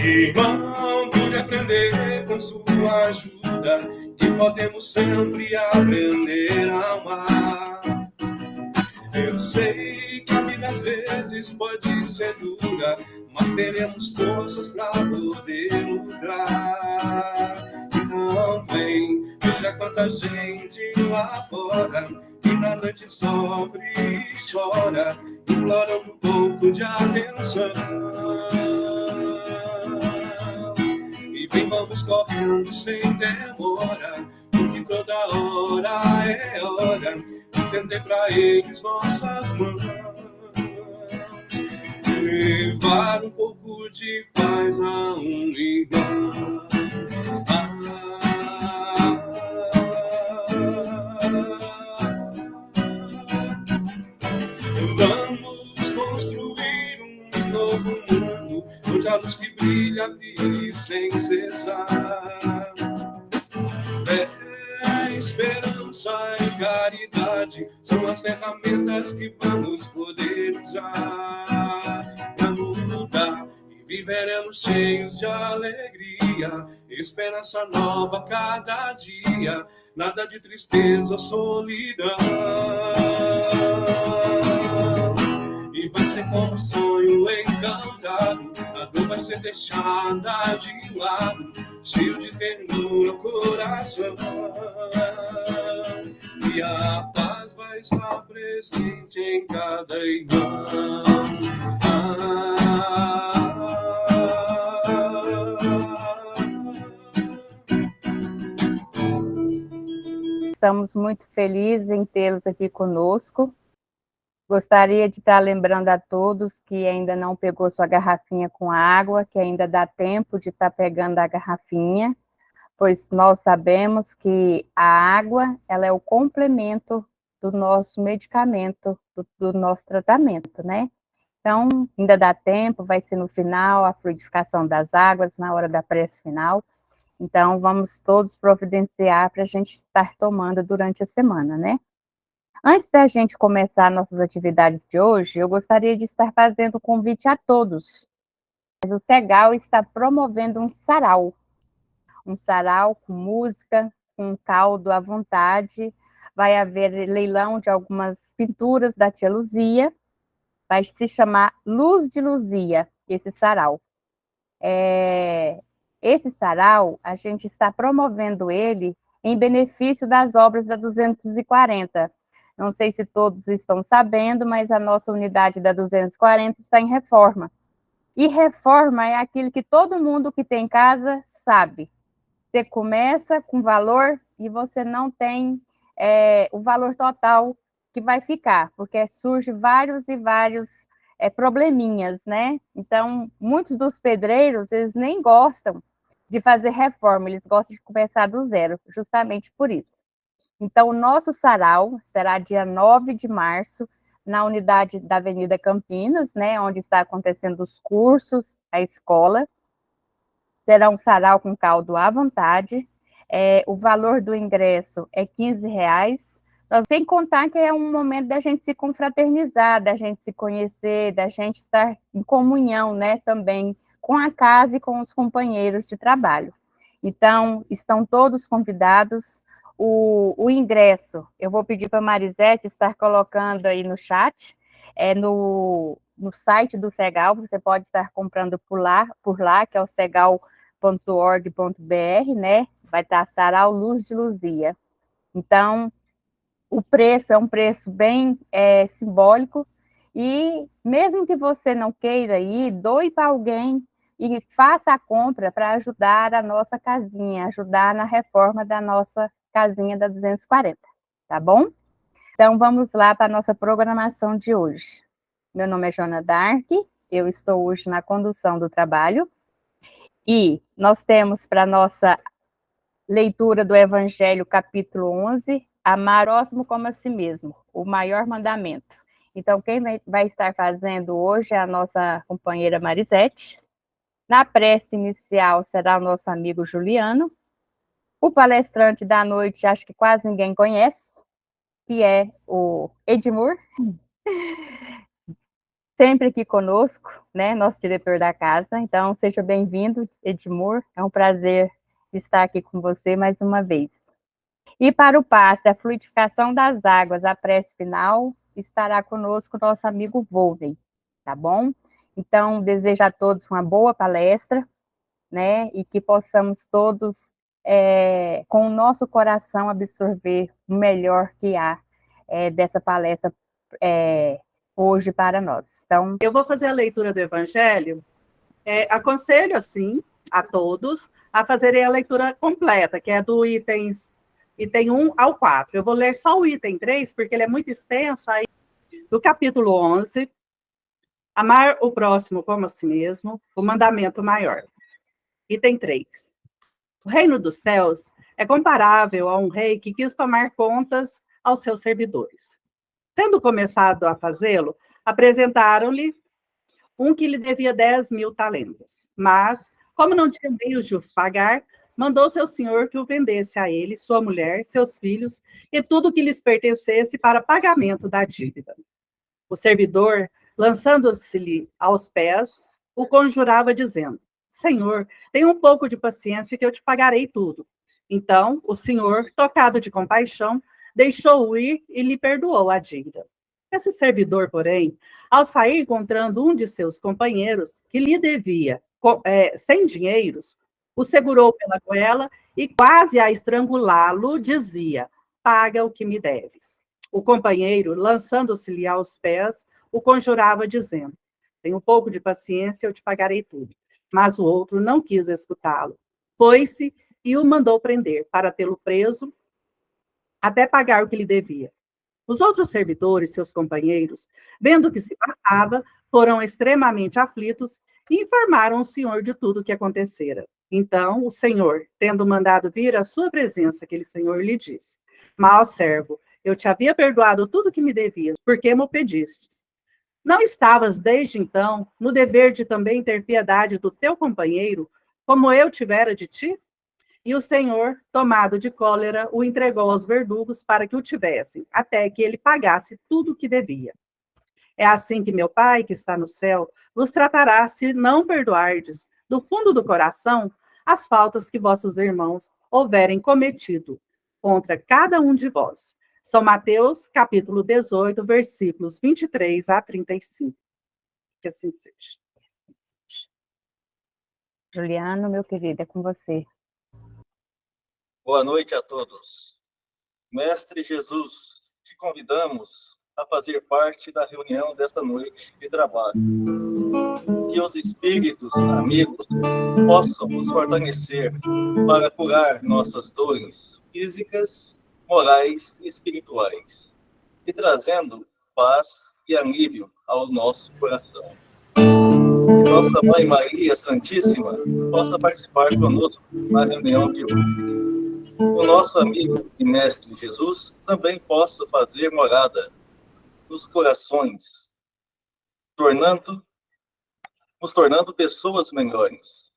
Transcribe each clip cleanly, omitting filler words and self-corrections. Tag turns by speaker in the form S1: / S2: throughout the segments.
S1: Irmão, pude aprender com sua ajuda que podemos sempre aprender a amar. Eu sei que a vida às vezes pode ser dura, mas teremos forças para poder lutar. Então vem, veja quanta gente lá fora que na noite sofre e chora, implorando um pouco de atenção. E vem, vamos correndo sem demora, porque toda hora é hora de estender pra eles nossas mãos, levar um pouco de paz a um irmão. Vamos construir um novo mundo, onde a luz que brilha, brilhe sem cessar. Fé, esperança e caridade são as ferramentas que vamos poder usar para mudar, e viveremos cheios de alegria, esperança nova cada dia, nada de tristeza ou solidão. E vai ser como um sonho encantado, a dor vai ser deixada de lado, cheio de ternura o coração, e a paz vai estar presente em cada irmão.
S2: Estamos muito felizes em tê-los aqui conosco. Gostaria de estar lembrando a todos que ainda não pegou sua garrafinha com água, que ainda dá tempo de estar pegando a garrafinha, pois nós sabemos que a água, ela é o complemento do nosso medicamento, do nosso tratamento, né? Então, ainda dá tempo, vai ser no final, a fluidificação das águas, na hora da prece final. Então, vamos todos providenciar para a gente estar tomando durante a semana, né? Antes da gente começar nossas atividades de hoje, eu gostaria de estar fazendo um convite a todos. Mas o Segal está promovendo um sarau com música, com caldo à vontade. Vai haver leilão de algumas pinturas da tia Luzia. Vai se chamar Luz de Luzia, esse sarau. Esse sarau, a gente está promovendo ele em benefício das obras da 240. Não sei se todos estão sabendo, mas a nossa unidade da 240 está em reforma. E reforma é aquilo que todo mundo que tem casa sabe. Você começa com valor e você não tem o valor total que vai ficar, porque surge vários e vários probleminhas, né? Então, muitos dos pedreiros, eles nem gostam de fazer reforma, eles gostam de começar do zero, justamente por isso. Então, o nosso sarau será dia 9 de março, na unidade da Avenida Campinas, né, onde está acontecendo os cursos, a escola. Será um sarau com caldo à vontade. O valor do ingresso é R$15. Sem contar que é um momento da gente se confraternizar, da gente se conhecer, da gente estar em comunhão, né, também com a casa e com os companheiros de trabalho. Então, estão todos convidados. O ingresso, eu vou pedir para a Marisete estar colocando aí no chat, no site do Segal, você pode estar comprando por lá, que é o segal.org.br, né? Vai estar Sarau Luz de Luzia. Então, o preço é um preço bem simbólico, e mesmo que você não queira ir, doe para alguém e faça a compra para ajudar a nossa casinha, ajudar na reforma da nossa casinha da 240, tá bom? Então, vamos lá para a nossa programação de hoje. Meu nome é Joana Dark, eu estou hoje na condução do trabalho, e nós temos para nossa leitura do Evangelho, capítulo 11, amar o próximo como a si mesmo, o maior mandamento. Então, quem vai estar fazendo hoje é a nossa companheira Marisete. Na prece inicial será o nosso amigo Juliano. O palestrante da noite, acho que quase ninguém conhece, que é o Edmur. sempre aqui conosco, né, nosso diretor da casa. Então, seja bem-vindo, Edmur. É um prazer estar aqui com você mais uma vez. E para o passe, a fluidificação das águas, a prece final, estará conosco o nosso amigo Volney, tá bom? Então, desejo a todos uma boa palestra, né, e que possamos todos, com o nosso coração, absorver o melhor que há dessa palestra hoje para nós. Então,
S3: eu vou fazer a leitura do Evangelho. Aconselho, assim, a todos a fazerem a leitura completa, que é do item 1 ao 4. Eu vou ler só o item 3, porque ele é muito extenso, aí, do capítulo 11, amar o próximo como a si mesmo, o mandamento maior. Item 3. O reino dos céus é comparável a um rei que quis tomar contas aos seus servidores. Tendo começado a fazê-lo, apresentaram-lhe um que lhe devia 10.000 talentos. Mas, como não tinha meios de os pagar, mandou seu senhor que o vendesse a ele, sua mulher, seus filhos e tudo que lhes pertencesse para pagamento da dívida. O servidor, lançando-se-lhe aos pés, o conjurava, dizendo: Senhor, tenha um pouco de paciência que eu te pagarei tudo. Então, o senhor, tocado de compaixão, deixou-o ir e lhe perdoou a dívida. Esse servidor, porém, ao sair encontrando um de seus companheiros que lhe devia 100 dinheiros, o segurou pela goela e, quase a estrangulá-lo, dizia: paga o que me deves. O companheiro, lançando-se-lhe aos pés, o conjurava, dizendo: tenha um pouco de paciência, eu te pagarei tudo. Mas o outro não quis escutá-lo. Foi-se e o mandou prender, para tê-lo preso até pagar o que lhe devia. Os outros servidores, seus companheiros, vendo o que se passava, foram extremamente aflitos e informaram o senhor de tudo o que acontecera. Então, o senhor, tendo mandado vir à sua presença aquele senhor, lhe disse: Mau servo, eu te havia perdoado tudo o que me devias, porque me o pedistes. Não estavas, desde então, no dever de também ter piedade do teu companheiro, como eu tivera de ti? E o Senhor, tomado de cólera, o entregou aos verdugos para que o tivessem, até que ele pagasse tudo o que devia. É assim que meu Pai, que está no céu, vos tratará, se não perdoardes, do fundo do coração, as faltas que vossos irmãos houverem cometido contra cada um de vós. São Mateus, capítulo 18, versículos 23 a 35. Que assim seja.
S2: Juliano, meu querido, é com você.
S4: Boa noite a todos. Mestre Jesus, te convidamos a fazer parte da reunião desta noite de trabalho. Que os espíritos amigos possam nos fortalecer para curar nossas dores físicas, morais e espirituais, e trazendo paz e alívio ao nosso coração. Que nossa Mãe Maria Santíssima possa participar conosco na reunião de hoje. O nosso amigo e mestre Jesus também possa fazer morada nos corações, nos tornando pessoas melhores.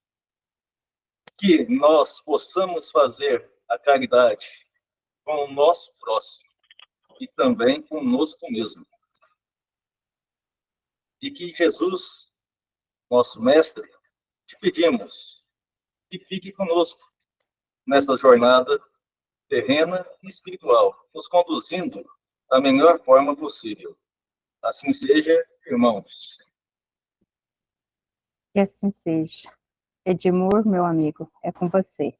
S4: Que nós possamos fazer a caridade com o nosso próximo e também conosco mesmo. E que Jesus, nosso mestre, te pedimos que fique conosco nesta jornada terrena e espiritual, nos conduzindo da melhor forma possível. Assim seja, irmãos.
S2: Que assim seja. Edmur, meu amigo, é com você.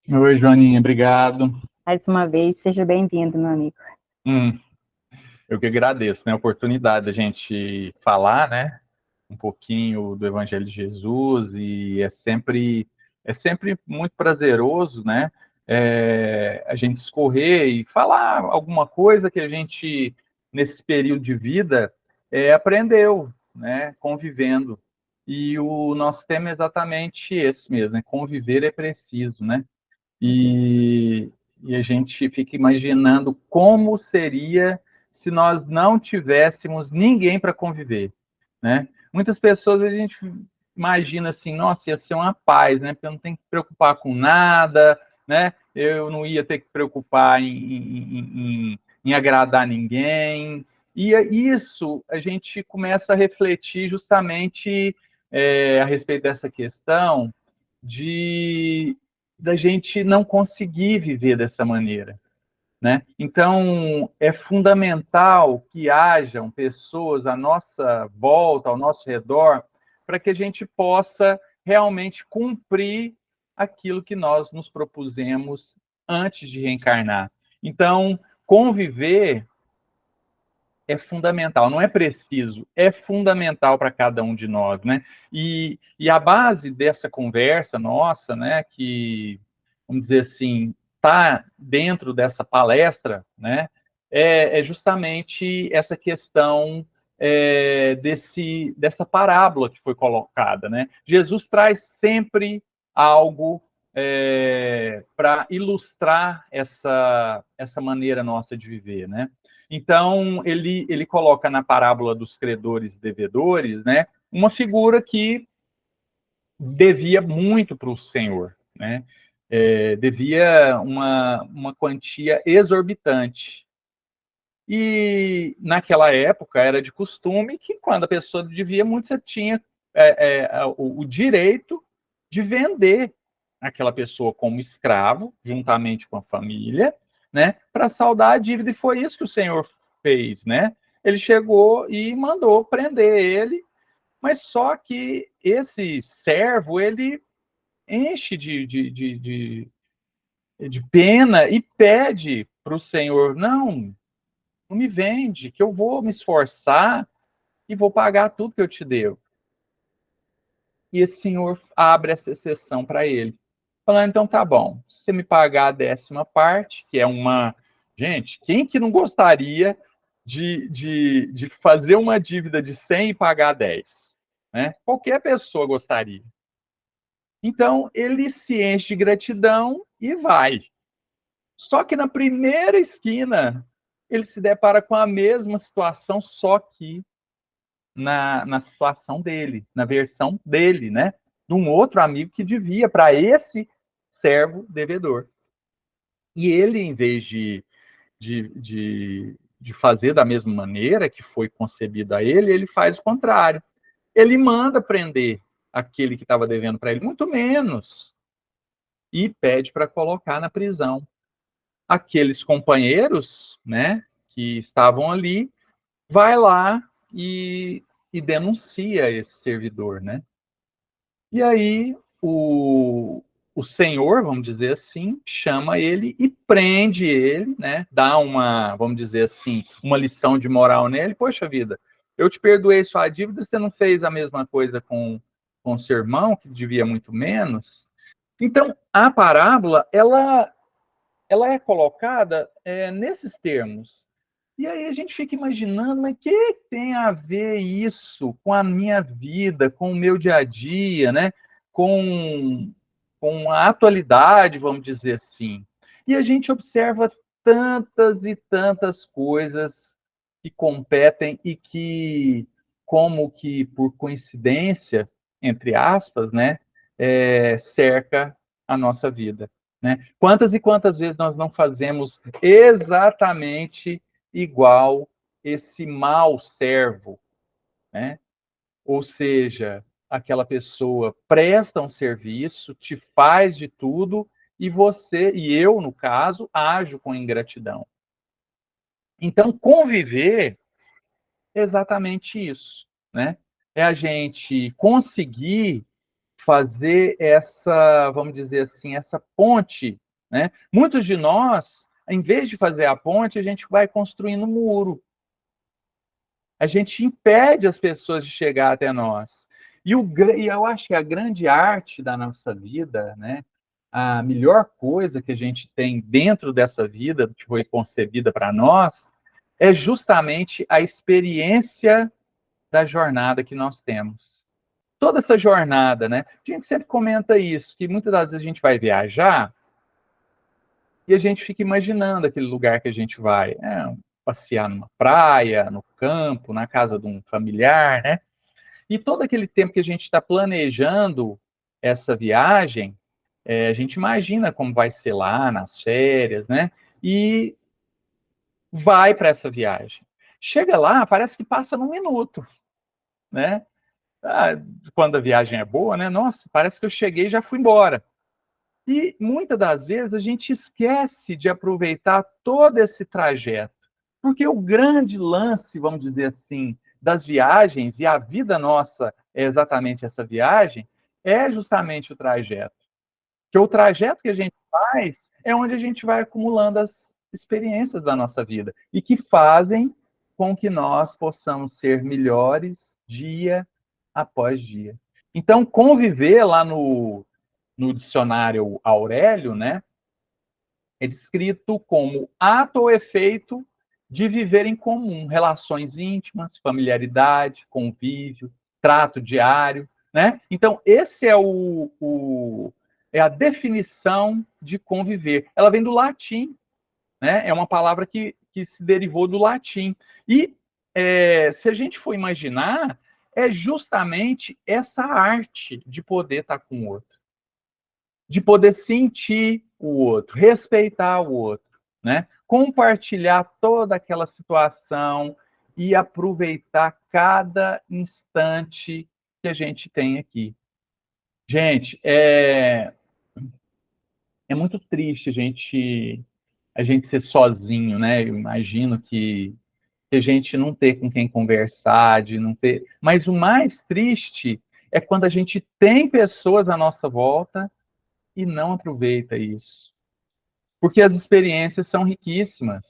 S5: Oi, Joaninha, obrigado.
S2: Mais uma vez, seja bem-vindo, meu amigo.
S5: Eu que agradeço, né, a oportunidade da gente falar, né, um pouquinho do Evangelho de Jesus, e é sempre muito prazeroso, né, a gente escorrer e falar alguma coisa que a gente, nesse período de vida, aprendeu, né, convivendo. E o nosso tema é exatamente esse mesmo, né, conviver é preciso, né, e a gente fica imaginando como seria se nós não tivéssemos ninguém para conviver, né? Muitas pessoas a gente imagina assim, nossa, ia ser uma paz, né? Porque eu não tenho que preocupar com nada, né? Eu não ia ter que preocupar em agradar ninguém, E isso a gente começa a refletir justamente a respeito dessa questão da gente não conseguir viver dessa maneira, né? Então, é fundamental que hajam pessoas à nossa volta, ao nosso redor, para que a gente possa realmente cumprir aquilo que nós nos propusemos antes de reencarnar. Então, conviver é fundamental, não é preciso, é fundamental para cada um de nós, né? E a base dessa conversa nossa, né, que, vamos dizer assim, está dentro dessa palestra, né, é justamente essa questão dessa parábola que foi colocada, né? Jesus traz sempre algo para ilustrar essa maneira nossa de viver, né? Então, ele coloca na parábola dos credores e devedores, né, uma figura que devia muito para o Senhor, né? Devia uma quantia exorbitante. E naquela época era de costume que quando a pessoa devia muito, você tinha o direito de vender aquela pessoa como escravo, juntamente com a família, né, para saldar a dívida, e foi isso que o Senhor fez, né? Ele chegou e mandou prender ele, mas só que esse servo, ele enche de pena e pede para o Senhor, não me vende, que eu vou me esforçar e vou pagar tudo que eu te devo. E esse senhor abre essa exceção para ele, falando, então tá bom, se você me pagar a 10ª parte, que é uma... Gente, quem que não gostaria de fazer uma dívida de 100 e pagar 10? Né? Qualquer pessoa gostaria. Então, ele se enche de gratidão e vai. Só que na primeira esquina, ele se depara com a mesma situação, só que na situação dele, na versão dele, né? De um outro amigo que devia para esse servo devedor. E ele, em vez de fazer da mesma maneira que foi concebido a ele, ele faz o contrário. Ele manda prender aquele que estava devendo para ele, muito menos, e pede para colocar na prisão. Aqueles companheiros, né, que estavam ali, vai lá e denuncia esse servidor, né? E aí o senhor, vamos dizer assim, chama ele e prende ele, né? Dá uma, vamos dizer assim, uma lição de moral nele. Poxa vida, eu te perdoei sua dívida, você não fez a mesma coisa com o seu irmão, que devia muito menos. Então, a parábola, ela é colocada nesses termos. E aí a gente fica imaginando, mas o que tem a ver isso com a minha vida, com o meu dia a dia, né? com a atualidade, vamos dizer assim. E a gente observa tantas e tantas coisas que competem e que, como que por coincidência, entre aspas, né, cerca a nossa vida. Né? Quantas e quantas vezes nós não fazemos exatamente igual esse mau servo, né? Ou seja, aquela pessoa presta um serviço, te faz de tudo, e você, e eu, no caso, ajo com ingratidão. Então, conviver é exatamente isso, né? É a gente conseguir fazer essa, vamos dizer assim, essa ponte, né? Muitos de nós, em vez de fazer a ponte, a gente vai construindo um muro. A gente impede as pessoas de chegar até nós. E eu acho que a grande arte da nossa vida, né? A melhor coisa que a gente tem dentro dessa vida, que foi concebida para nós, é justamente a experiência da jornada que nós temos. Toda essa jornada, né? A gente sempre comenta isso, que muitas das vezes a gente vai viajar e a gente fica imaginando aquele lugar que a gente vai. Passear numa praia, no campo, na casa de um familiar, né? E todo aquele tempo que a gente está planejando essa viagem, a gente imagina como vai ser lá nas férias, né? E vai para essa viagem. Chega lá, parece que passa num minuto, né? Quando a viagem é boa, né? Nossa, parece que eu cheguei e já fui embora. E muitas das vezes a gente esquece de aproveitar todo esse trajeto. Porque o grande lance, vamos dizer assim, das viagens, e a vida nossa é exatamente essa viagem, é justamente o trajeto. Porque o trajeto que a gente faz é onde a gente vai acumulando as experiências da nossa vida e que fazem com que nós possamos ser melhores dia após dia. Então, conviver lá no dicionário Aurélio, né, é descrito como ato ou efeito de viver em comum, relações íntimas, familiaridade, convívio, trato diário, né? Então, esse é é a definição de conviver. Ela vem do latim, né? É uma palavra que se derivou do latim. E se a gente for imaginar, é justamente essa arte de poder estar com o outro, de poder sentir o outro, respeitar o outro, né? Compartilhar toda aquela situação e aproveitar cada instante que a gente tem aqui. Gente, é muito triste a gente ser sozinho, né? Eu imagino que a gente não ter com quem conversar, de não ter. Mas o mais triste é quando a gente tem pessoas à nossa volta e não aproveita isso. Porque as experiências são riquíssimas.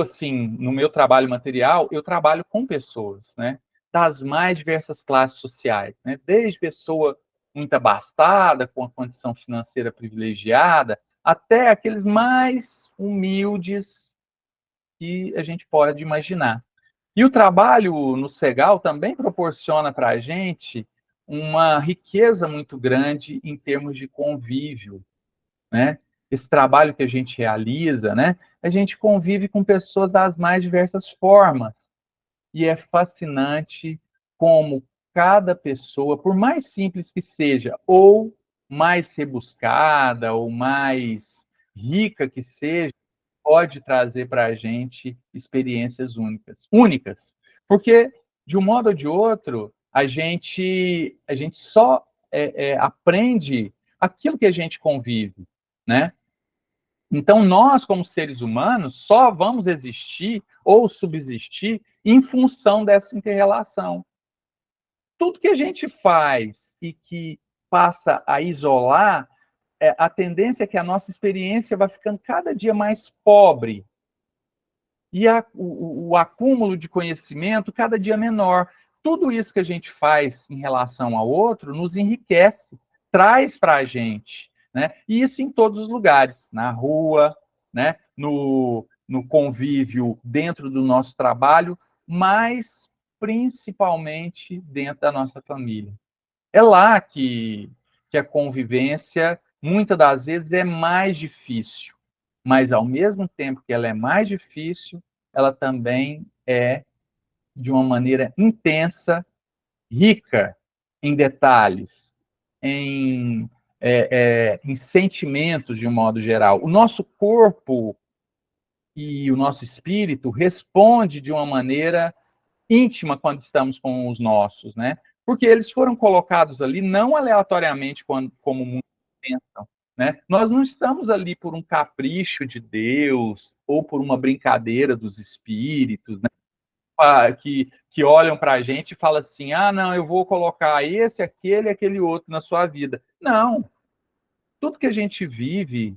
S5: Assim, no meu trabalho material, eu trabalho com pessoas, né? Das mais diversas classes sociais, né? Desde pessoa muito abastada, com a condição financeira privilegiada, até aqueles mais humildes que a gente pode imaginar. E o trabalho no Segal também proporciona para a gente uma riqueza muito grande em termos de convívio, né? Esse trabalho que a gente realiza, né? A gente convive com pessoas das mais diversas formas. E é fascinante como cada pessoa, por mais simples que seja, ou mais rebuscada, ou mais rica que seja, pode trazer para a gente experiências únicas. Únicas. Porque, de um modo ou de outro, a gente só aprende aquilo que a gente convive, né? Então, nós, como seres humanos, só vamos existir ou subsistir em função dessa inter-relação. Tudo que a gente faz e que passa a isolar, a tendência é que a nossa experiência vai ficando cada dia mais pobre. E o acúmulo de conhecimento cada dia menor. Tudo isso que a gente faz em relação ao outro nos enriquece, traz para a gente, né? E isso em todos os lugares, na rua, né? no convívio dentro do nosso trabalho, mas principalmente dentro da nossa família. É lá que a convivência, muitas das vezes, é mais difícil. Mas, ao mesmo tempo que ela é mais difícil, ela também é, de uma maneira intensa, rica em detalhes, em sentimentos, de um modo geral. O nosso corpo e o nosso espírito responde de uma maneira íntima quando estamos com os nossos, né? Porque eles foram colocados ali não aleatoriamente, como muitos pensam, né? Nós não estamos ali por um capricho de Deus ou por uma brincadeira dos espíritos, né? Que olham para a gente e falam assim, não, eu vou colocar esse, aquele e aquele outro na sua vida. Não. Tudo que a gente vive,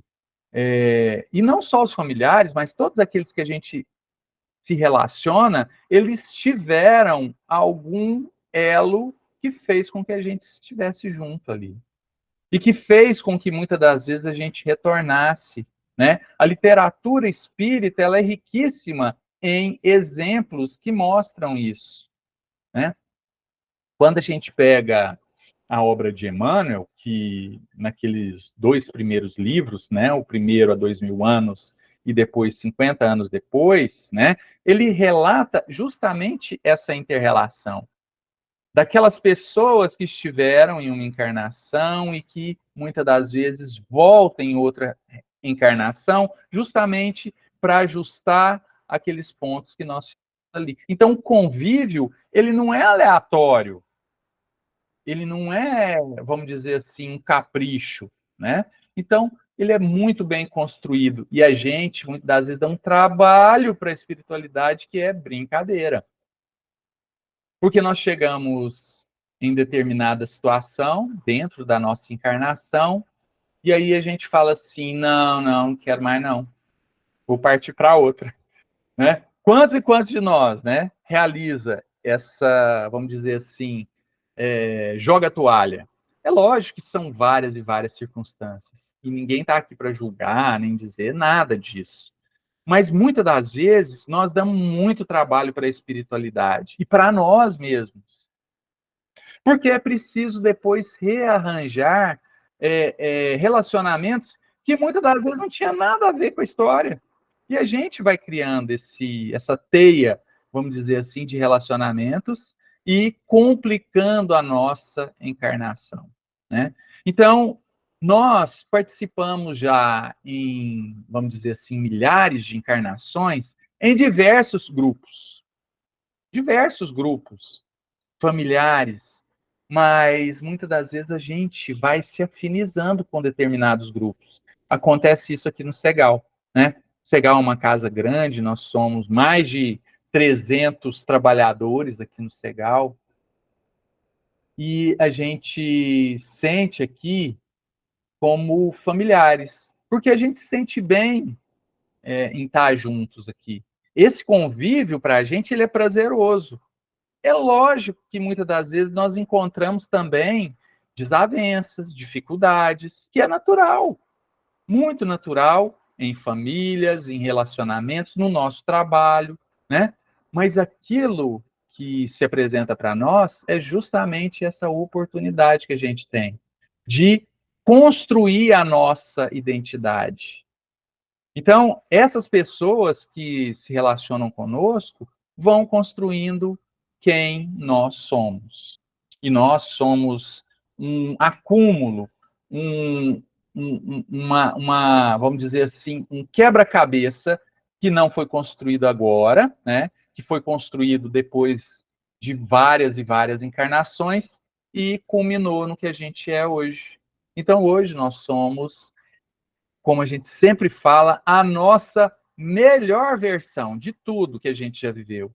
S5: e não só os familiares, mas todos aqueles que a gente se relaciona, eles tiveram algum elo que fez com que a gente estivesse junto ali. E que fez com que, muitas das vezes, a gente retornasse, né? A literatura espírita, ela é riquíssima em exemplos que mostram isso, né? Quando a gente pega a obra de Emmanuel, que naqueles 2 primeiros livros, né? O primeiro há 2000 anos e depois 50 anos depois, né? Ele relata justamente essa inter-relação daquelas pessoas que estiveram em uma encarnação e que muitas das vezes voltam em outra encarnação, justamente para ajustar aqueles pontos que nós ali. Então, o convívio, ele não é aleatório, ele não é, vamos dizer assim, um capricho, né? Então, ele é muito bem construído. E a gente, muitas das vezes, dá um trabalho para a espiritualidade que é brincadeira. Porque nós chegamos em determinada situação, dentro da nossa encarnação, e aí a gente fala assim, não quero mais não. Vou partir para outra, né? Quantos e quantos de nós, né, realiza essa, vamos dizer assim, joga a toalha? É lógico que são várias e várias circunstâncias, e ninguém está aqui para julgar, nem dizer nada disso. Mas muitas das vezes nós damos muito trabalho para a espiritualidade e para nós mesmos. Porque é preciso depois rearranjar relacionamentos que muitas das vezes não tinha nada a ver com a história. E a gente vai criando essa teia, vamos dizer assim, de relacionamentos e complicando a nossa encarnação, né? Então, nós participamos já em, vamos dizer assim, milhares de encarnações em diversos grupos familiares, mas muitas das vezes a gente vai se afinizando com determinados grupos. Acontece isso aqui no Segal, né? O Segal é uma casa grande, nós somos mais de 300 trabalhadores aqui no Segal, e a gente sente aqui como familiares, porque a gente se sente bem em estar juntos aqui. Esse convívio, para a gente, ele é prazeroso. É lógico que muitas das vezes nós encontramos também desavenças, dificuldades, que é natural, muito natural em famílias, em relacionamentos, no nosso trabalho, né? Mas aquilo que se apresenta para nós é justamente essa oportunidade que a gente tem de construir a nossa identidade. Então, essas pessoas que se relacionam conosco vão construindo quem nós somos. E nós somos um acúmulo, vamos dizer assim, um quebra-cabeça que não foi construído agora, né? Que foi construído depois de várias e várias encarnações e culminou no que a gente é hoje. Então, hoje nós somos, como a gente sempre fala, a nossa melhor versão de tudo que a gente já viveu.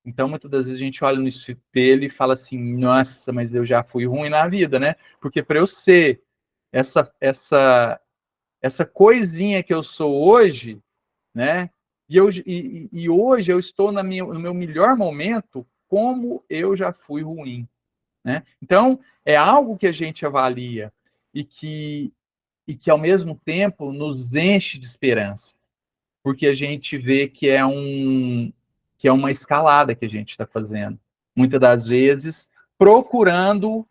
S5: Então, muitas das vezes a gente olha no espelho e fala assim, nossa, mas eu já fui ruim na vida, né? Porque para eu ser essa coisinha que eu sou hoje, né? E hoje eu estou no meu melhor momento, como eu já fui ruim, né? Então, é algo que a gente avalia e que ao mesmo tempo nos enche de esperança, porque a gente vê que é uma escalada que a gente está fazendo, muitas das vezes procurando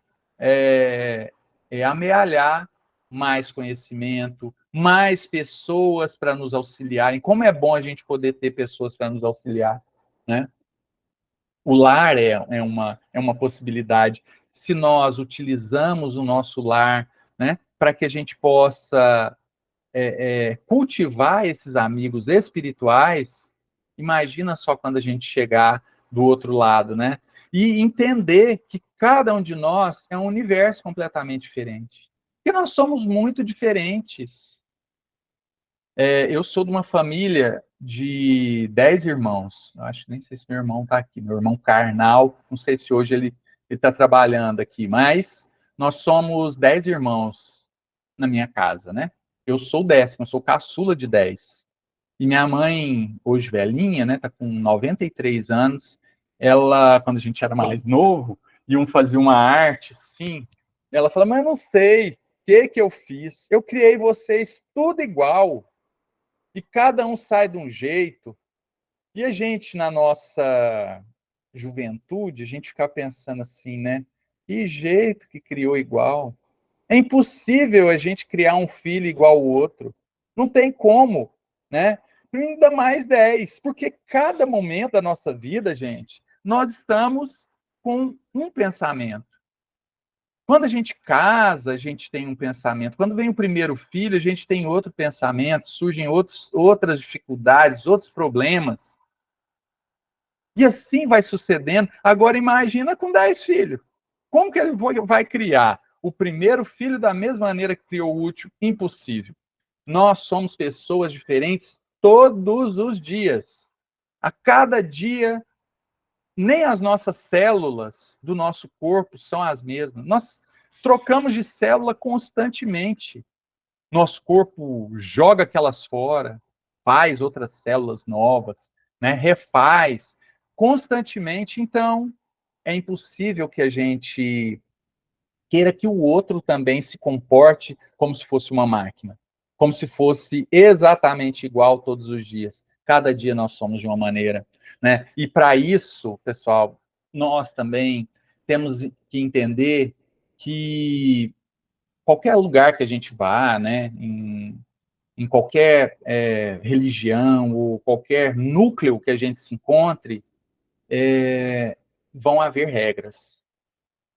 S5: amealhar mais conhecimento, mais pessoas para nos auxiliarem. Como é bom a gente poder ter pessoas para nos auxiliar, né? O lar é uma possibilidade. Se nós utilizamos o nosso lar, né, para que a gente possa cultivar esses amigos espirituais, imagina só quando a gente chegar do outro lado, né? E entender que cada um de nós é um universo completamente diferente. Porque nós somos muito diferentes. Eu sou de uma família de 10 irmãos. Eu acho que nem sei se meu irmão está aqui. Meu irmão carnal, não sei se hoje ele está trabalhando aqui, mas nós somos 10 irmãos na minha casa, né? Eu sou o 10º, eu sou caçula de 10. E minha mãe, hoje velhinha, né, tá com 93 anos, ela, quando a gente era mais novo, iam fazer uma arte, assim, ela fala, mas eu não sei o que eu fiz. Eu criei vocês tudo igual. E cada um sai de um jeito. E a gente, na nossa juventude, a gente fica pensando assim, né? Que jeito que criou igual. É impossível a gente criar um filho igual ao outro. Não tem como, né? Ainda mais 10, porque cada momento da nossa vida, gente, nós estamos com um pensamento. Quando a gente casa, a gente tem um pensamento. Quando vem o primeiro filho, a gente tem outro pensamento, surgem outras dificuldades, outros problemas. E assim vai sucedendo. Agora imagina com 10 filhos. Como que ele vai criar o primeiro filho da mesma maneira que criou o último? Impossível. Nós somos pessoas diferentes todos os dias. A cada dia, nem as nossas células do nosso corpo são as mesmas. Nós trocamos de célula constantemente. Nosso corpo joga aquelas fora, faz outras células novas, né? Refaz constantemente. Então, é impossível que a gente queira que o outro também se comporte como se fosse uma máquina, como se fosse exatamente igual todos os dias. Cada dia nós somos de uma maneira, né? E para isso, pessoal, nós também temos que entender que qualquer lugar que a gente vá, né, em qualquer religião ou qualquer núcleo que a gente se encontre, vão haver regras.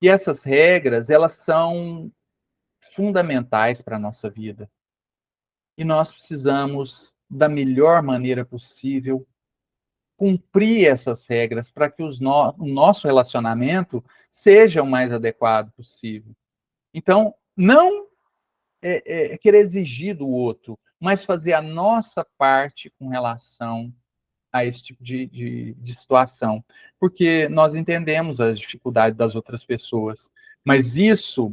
S5: E essas regras, elas são fundamentais para a nossa vida. E nós precisamos, da melhor maneira possível, cumprir essas regras para que o nosso relacionamento seja o mais adequado possível. Então, não querer exigir do outro, mas fazer a nossa parte com relação a esse tipo de situação. Porque nós entendemos as dificuldades das outras pessoas, mas isso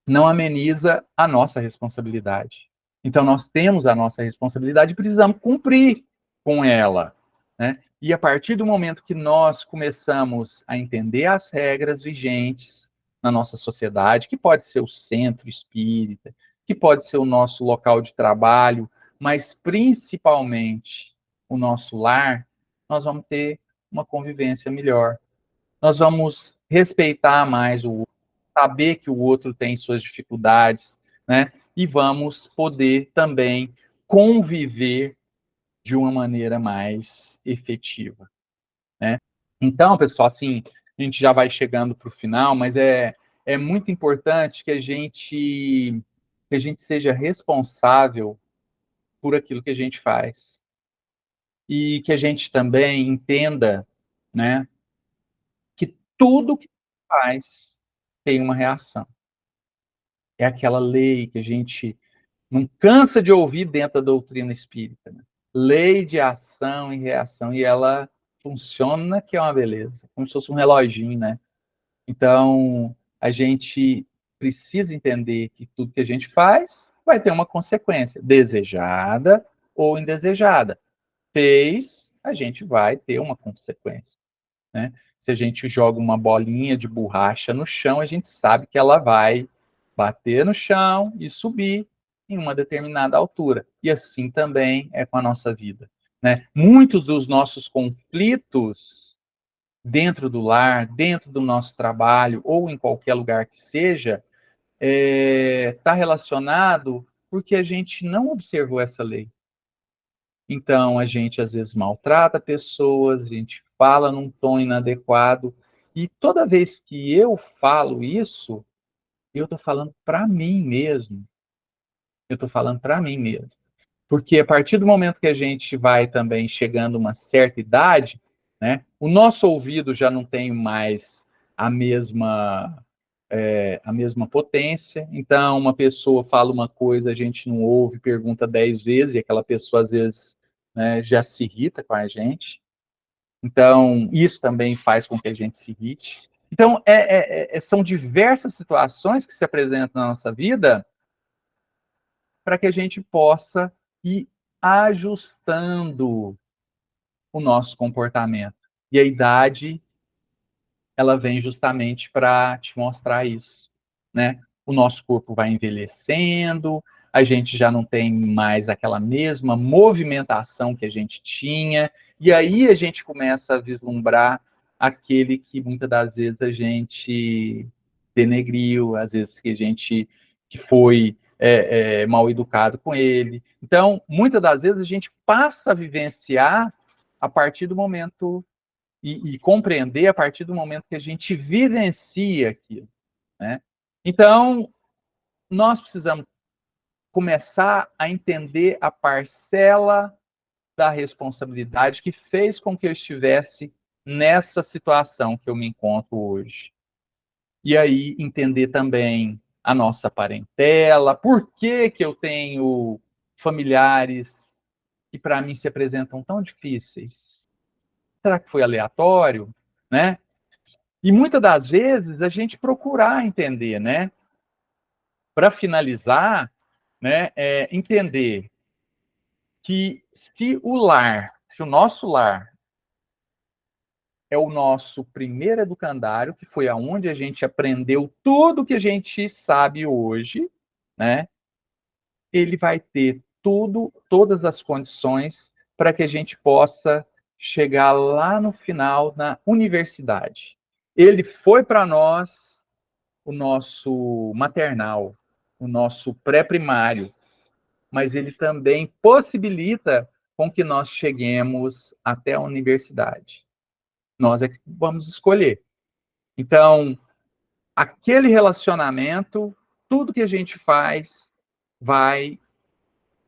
S5: não ameniza a nossa responsabilidade. Então, nós temos a nossa responsabilidade e precisamos cumprir com ela, né? E a partir do momento que nós começamos a entender as regras vigentes na nossa sociedade, que pode ser o centro espírita, que pode ser o nosso local de trabalho, mas principalmente o nosso lar, nós vamos ter uma convivência melhor. Nós vamos respeitar mais o outro, saber que o outro tem suas dificuldades, né? E vamos poder também conviver de uma maneira mais efetiva, né? Então, pessoal, assim, a gente já vai chegando para o final, mas é muito importante que a gente seja responsável por aquilo que a gente faz. E que a gente também entenda, né, que tudo que faz tem uma reação. É aquela lei que a gente não cansa de ouvir dentro da doutrina espírita, né? Lei de ação e reação, e ela funciona que é uma beleza, como se fosse um reloginho, né? Então, a gente precisa entender que tudo que a gente faz vai ter uma consequência, desejada ou indesejada. Fez, a gente vai ter uma consequência, né? Se a gente joga uma bolinha de borracha no chão, a gente sabe que ela vai bater no chão e subir em uma determinada altura. E assim também é com a nossa vida, né? Muitos dos nossos conflitos dentro do lar, dentro do nosso trabalho ou em qualquer lugar que seja, está relacionado porque a gente não observou essa lei. Então, a gente às vezes maltrata pessoas, a gente fala num tom inadequado, e toda vez que eu falo isso, eu estou falando para mim mesmo. Eu estou falando para mim mesmo. Porque a partir do momento que a gente vai também chegando a uma certa idade, né, o nosso ouvido já não tem mais a mesma potência. Então, uma pessoa fala uma coisa, a gente não ouve, pergunta 10 vezes, e aquela pessoa, às vezes, né, já se irrita com a gente. Então, isso também faz com que a gente se irrite. Então, são diversas situações que se apresentam na nossa vida para que a gente possa ir ajustando o nosso comportamento. E a idade, ela vem justamente para te mostrar isso, né? O nosso corpo vai envelhecendo, a gente já não tem mais aquela mesma movimentação que a gente tinha, e aí a gente começa a vislumbrar aquele que muitas das vezes a gente denegriu, às vezes que foi mal educado com ele. Então, muitas das vezes a gente passa a vivenciar a partir do momento e compreender a partir do momento que a gente vivencia aquilo, né? Então, nós precisamos começar a entender a parcela da responsabilidade que fez com que eu estivesse nessa situação que eu me encontro hoje. E aí, entender também a nossa parentela, por que que eu tenho familiares que para mim se apresentam tão difíceis? Será que foi aleatório, né? E muitas das vezes a gente procurar entender, né? Para finalizar, né, entender que se o nosso lar é o nosso primeiro educandário, que foi aonde a gente aprendeu tudo que a gente sabe hoje, né? Ele vai ter todas as condições para que a gente possa chegar lá no final na universidade. Ele foi para nós o nosso maternal, o nosso pré-primário, mas ele também possibilita com que nós cheguemos até a universidade. Nós é que vamos escolher. Então, aquele relacionamento, tudo que a gente faz vai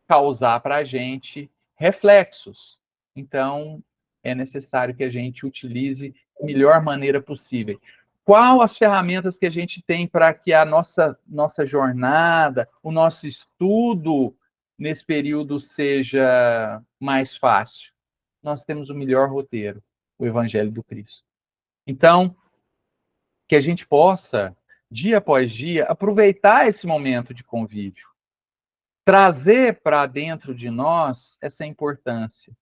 S5: causar para a gente reflexos. Então, é necessário que a gente utilize a melhor maneira possível. Qual as ferramentas que a gente tem para que a nossa jornada, o nosso estudo nesse período seja mais fácil? Nós temos o melhor roteiro, o Evangelho do Cristo. Então, que a gente possa, dia após dia, aproveitar esse momento de convívio, trazer para dentro de nós essa importância.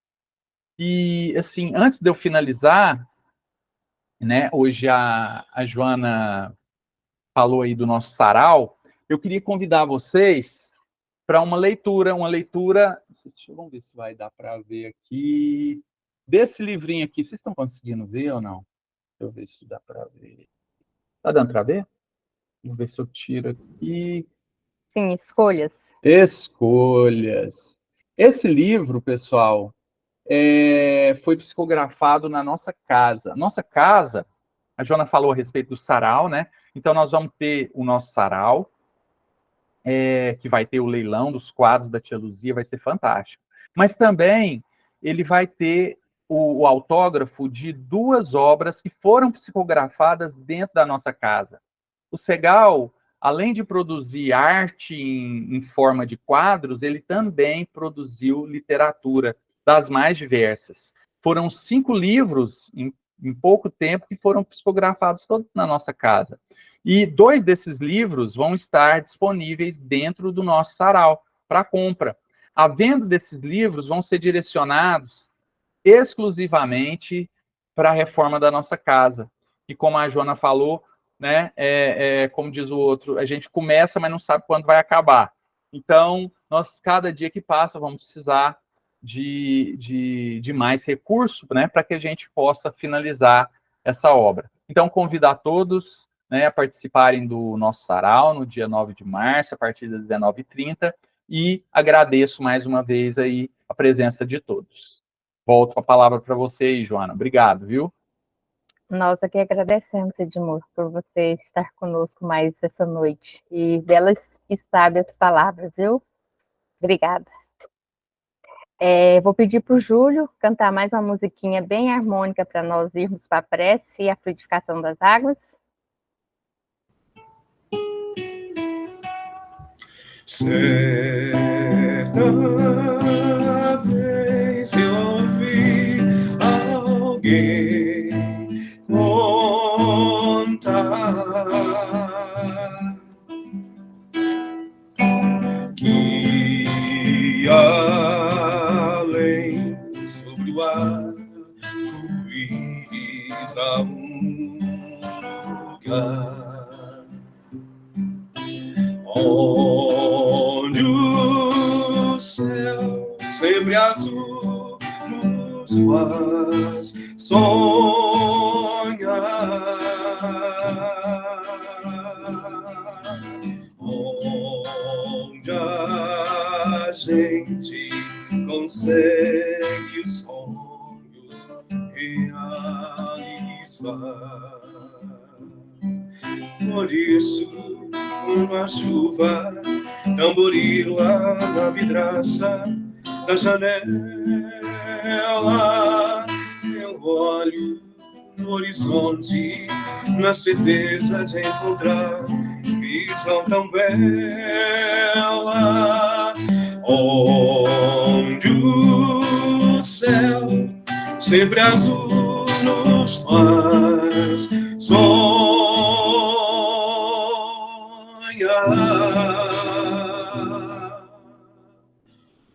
S5: E, assim, antes de eu finalizar, né, hoje a Joana falou aí do nosso sarau, eu queria convidar vocês para uma leitura, vamos ver se vai dar para ver aqui, desse livrinho aqui, vocês estão conseguindo ver ou não? Deixa eu ver se dá para ver. Está dando para ver? Vamos ver se eu tiro aqui.
S2: Sim, escolhas.
S5: Escolhas. Esse livro, pessoal, foi psicografado na nossa casa. Nossa casa, a Joana falou a respeito do sarau, né? Então, nós vamos ter o nosso sarau, que vai ter o leilão dos quadros da Tia Luzia, vai ser fantástico. Mas também ele vai ter o autógrafo de 2 obras que foram psicografadas dentro da nossa casa. O Segal, além de produzir arte em forma de quadros, ele também produziu literatura das mais diversas. Foram 5 livros em pouco tempo que foram psicografados todos na nossa casa. E 2 desses livros vão estar disponíveis dentro do nosso sarau para compra. A venda desses livros vão ser direcionados exclusivamente para a reforma da nossa casa. E como a Joana falou, né, como diz o outro, a gente começa, mas não sabe quando vai acabar. Então, nós, cada dia que passa, vamos precisar de mais recurso, né, para que a gente possa finalizar essa obra. Então, convidar todos, né, a participarem do nosso sarau no dia 9 de março, a partir das 19h30, e agradeço mais uma vez aí a presença de todos. Volto a palavra para você aí, Joana. Obrigado, viu?
S2: Nós aqui agradecemos, Edmur, por você estar conosco mais essa noite. E belas e sábias palavras, viu? Obrigada. Vou pedir para o Júlio cantar mais uma musiquinha bem harmônica para nós irmos para a prece e a fluidificação das águas.
S1: Certa vez eu ouvi alguém contar que além sobre o ar tu ires a um lugar onde o céu sempre azul nos faz sonhar, onde a gente consegue os sonhos realizar. Por isso, quando a chuva tamborila na vidraça da janela, eu olho no horizonte na certeza de encontrar visão tão bela, onde o céu sempre azul nos faz sonhar,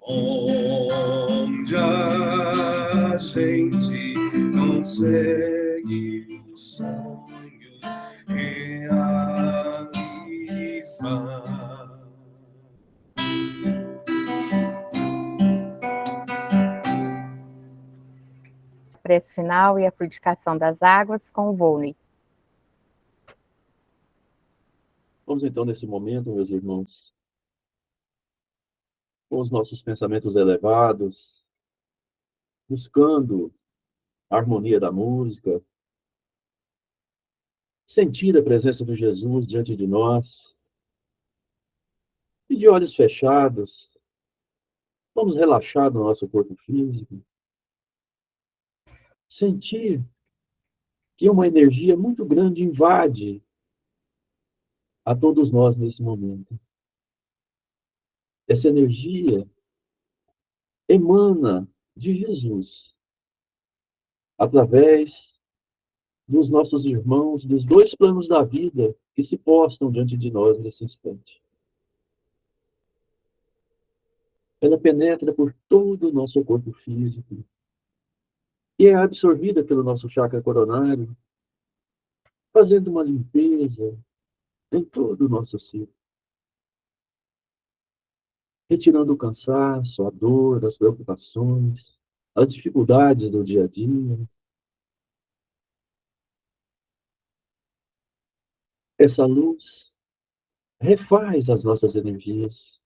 S1: onde a gente consegue o sonho realizar.
S2: Prece final e a fluidificação das águas com o Volney.
S6: Vamos então, nesse momento, meus irmãos, com os nossos pensamentos elevados, buscando a harmonia da música, sentir a presença de Jesus diante de nós, e de olhos fechados, vamos relaxar no nosso corpo físico, sentir que uma energia muito grande invade a todos nós nesse momento. Essa energia emana de Jesus, através dos nossos irmãos, dos dois planos da vida que se postam diante de nós nesse instante. Ela penetra por todo o nosso corpo físico e é absorvida pelo nosso chakra coronário, fazendo uma limpeza em todo o nosso ser, retirando o cansaço, a dor, as preocupações, as dificuldades do dia a dia. Essa luz refaz as nossas energias,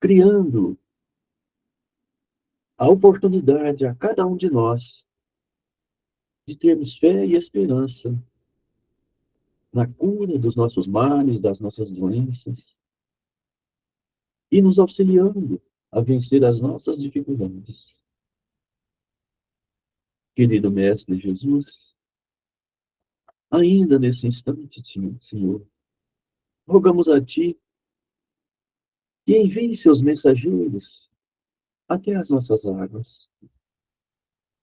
S6: criando a oportunidade a cada um de nós de termos fé e esperança na cura dos nossos males, das nossas doenças, e nos auxiliando a vencer as nossas dificuldades. Querido Mestre Jesus, ainda nesse instante, Senhor, rogamos a Ti que envie seus mensageiros até as nossas águas,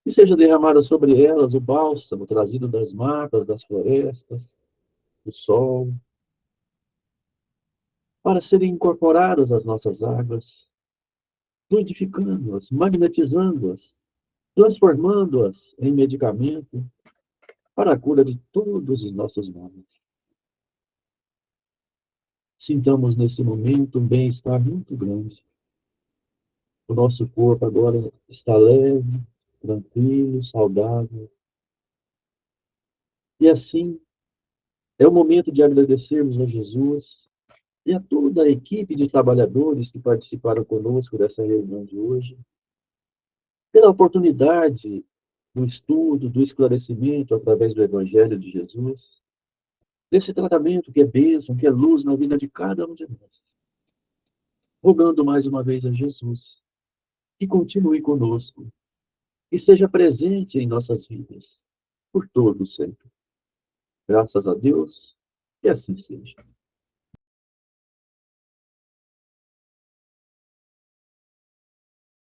S6: e seja derramado sobre elas o bálsamo trazido das matas, das florestas, do sol, para serem incorporadas às nossas águas, fluidificando-as, magnetizando-as, transformando-as em medicamento para a cura de todos os nossos males. Sintamos nesse momento um bem-estar muito grande. O nosso corpo agora está leve, tranquilo, saudável. E assim, é o momento de agradecermos a Jesus e a toda a equipe de trabalhadores que participaram conosco dessa reunião de hoje, pela oportunidade do estudo, do esclarecimento através do Evangelho de Jesus, desse tratamento que é bênção, que é luz na vida de cada um de nós. Rogando mais uma vez a Jesus que continue conosco e seja presente em nossas vidas, por todo sempre. Graças a Deus, e assim seja.